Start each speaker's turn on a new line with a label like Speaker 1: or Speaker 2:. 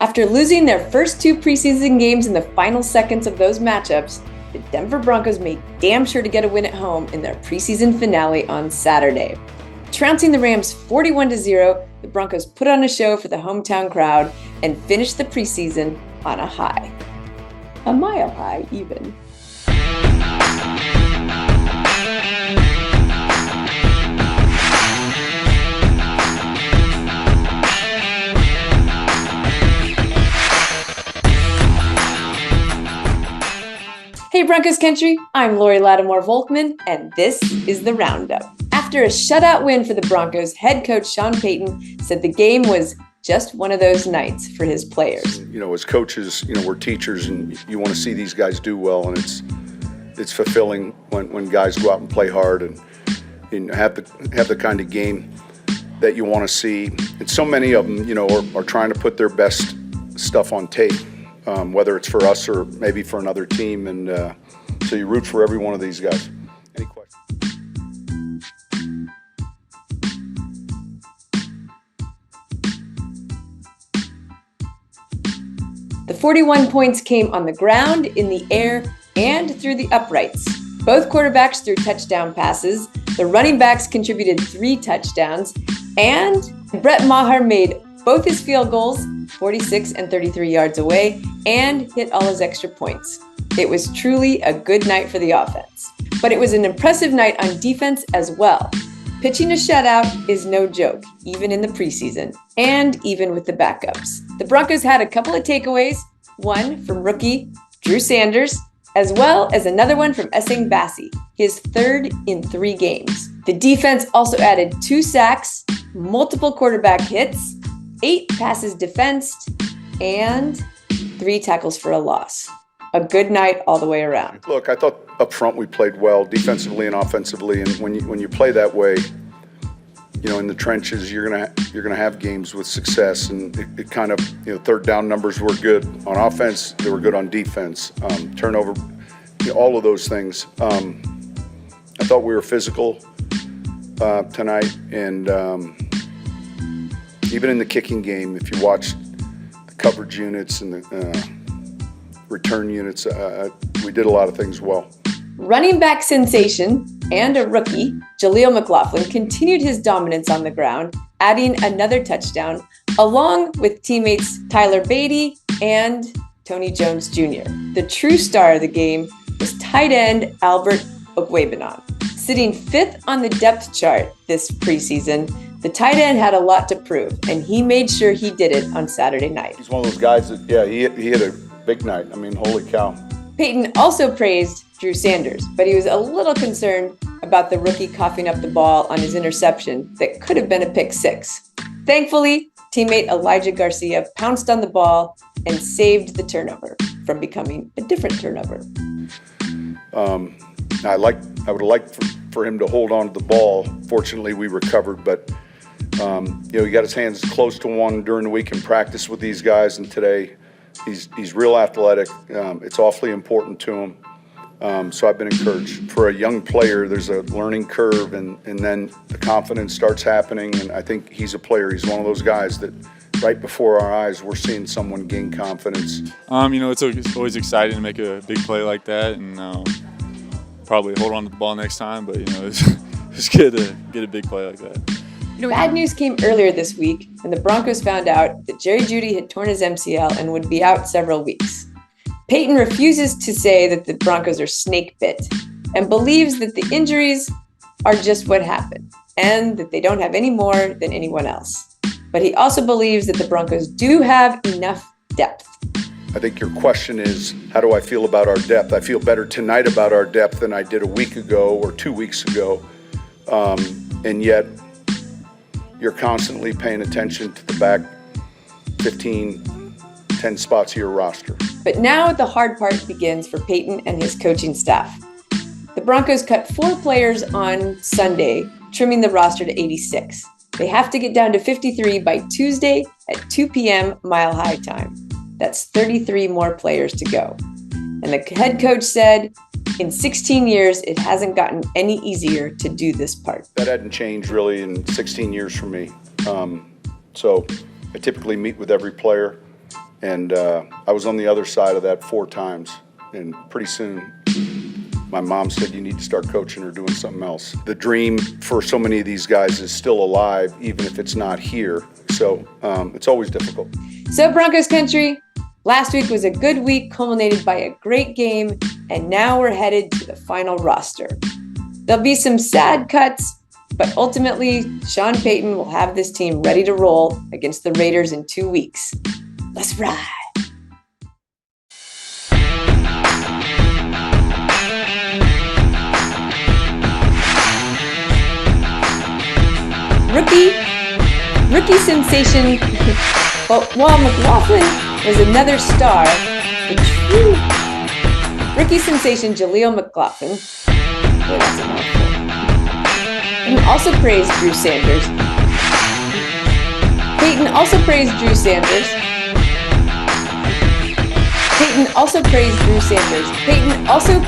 Speaker 1: After losing their first two preseason games in the final seconds of those matchups, the Denver Broncos made damn sure to get a win at home in their preseason finale on Saturday. Trouncing the Rams 41-0, the Broncos put on a show for the hometown crowd and finished the preseason on a high. A mile high, even. Hey Broncos Country, I'm Lori Lattimore-Volkman, and this is The Roundup. After a shutout win for the Broncos, head coach Sean Payton said the game was just one of those nights for his players.
Speaker 2: As coaches, we're teachers, and you want to see these guys do well, and it's fulfilling when guys go out and play hard and have the kind of game that you want to see. And so many of them, are trying to put their best stuff on tape. Whether it's for us or maybe for another team, and so you root for every one of these guys. Any questions?
Speaker 1: The 41 points came on the ground, in the air, and through the uprights. Both quarterbacks threw touchdown passes. The running backs contributed 3 touchdowns, and Brett Maher made both his field goals, 46 and 33 yards away, and hit all his extra points. It was truly a good night for the offense. But it was an impressive night on defense as well. Pitching a shutout is no joke, even in the preseason, and even with the backups. The Broncos had a couple of takeaways, one from rookie Drew Sanders, as well as another one from Essing Bassey, his third in 3 games. The defense also added 2 sacks, multiple quarterback hits, 8 passes defensed, and 3 tackles for a loss. A good night all the way around.
Speaker 2: Look, I thought up front we played well, defensively and offensively, and when you play that way, in the trenches, you're gonna have games with success, and it kind of, third down numbers were good on offense, they were good on defense, turnover, all of those things. I thought we were physical tonight, and even in the kicking game, if you watch the coverage units and the return units, we did a lot of things well.
Speaker 1: Running back sensation and a rookie, Jaleel McLaughlin, continued his dominance on the ground, adding another touchdown, along with teammates Tyler Beatty and Tony Jones Jr. The true star of the game was tight end Albert Okwuegbunam. Sitting 5th on the depth chart this preseason, the tight end had a lot to prove, and he made sure he did it on Saturday night.
Speaker 2: He's one of those guys that, he had a big night. I mean, holy cow.
Speaker 1: Payton also praised Drew Sanders, but he was a little concerned about the rookie coughing up the ball on his interception that could have been a pick 6. Thankfully, teammate Elijah Garcia pounced on the ball and saved the turnover from becoming a different turnover.
Speaker 2: I would have liked for him to hold on to the ball. Fortunately, we recovered, but he got his hands close to one during the week in practice with these guys, and today he's real athletic. It's awfully important to him. So I've been encouraged. For a young player, there's a learning curve, and then the confidence starts happening, and I think he's a player. He's one of those guys that right before our eyes, we're seeing someone gain confidence.
Speaker 3: It's always exciting to make a big play like that, and probably hold on to the ball next time, but it's good to get a big play like that.
Speaker 1: Bad news came earlier this week when the Broncos found out that Jerry Jeudy had torn his MCL and would be out several weeks. Payton refuses to say that the Broncos are snake bit and believes that the injuries are just what happened and that they don't have any more than anyone else. But he also believes that the Broncos do have enough depth.
Speaker 2: I think your question is, how do I feel about our depth? I feel better tonight about our depth than I did a week ago or 2 weeks ago. And yet, you're constantly paying attention to the back 15, 10 spots of your roster.
Speaker 1: But now the hard part begins for Payton and his coaching staff. The Broncos cut 4 players on Sunday, trimming the roster to 86. They have to get down to 53 by Tuesday at 2 p.m. Mile High time. That's 33 more players to go. And the head coach said, in 16 years, it hasn't gotten any easier to do this part.
Speaker 2: That hadn't changed really in 16 years for me. So I typically meet with every player And I was on the other side of that 4 times. And pretty soon, my mom said, you need to start coaching or doing something else. The dream for so many of these guys is still alive, even if it's not here. So it's always difficult.
Speaker 1: So Broncos country, last week was a good week culminated by a great game, and now we're headed to the final roster. There'll be some sad cuts, but ultimately Sean Payton will have this team ready to roll against the Raiders in 2 weeks. Let's ride. Rookie sensation, but while McLaughlin was another star, the true rookie sensation Jaleel McLaughlin, and also praised Drew Sanders. Payton also praised Drew Sanders. Payton also,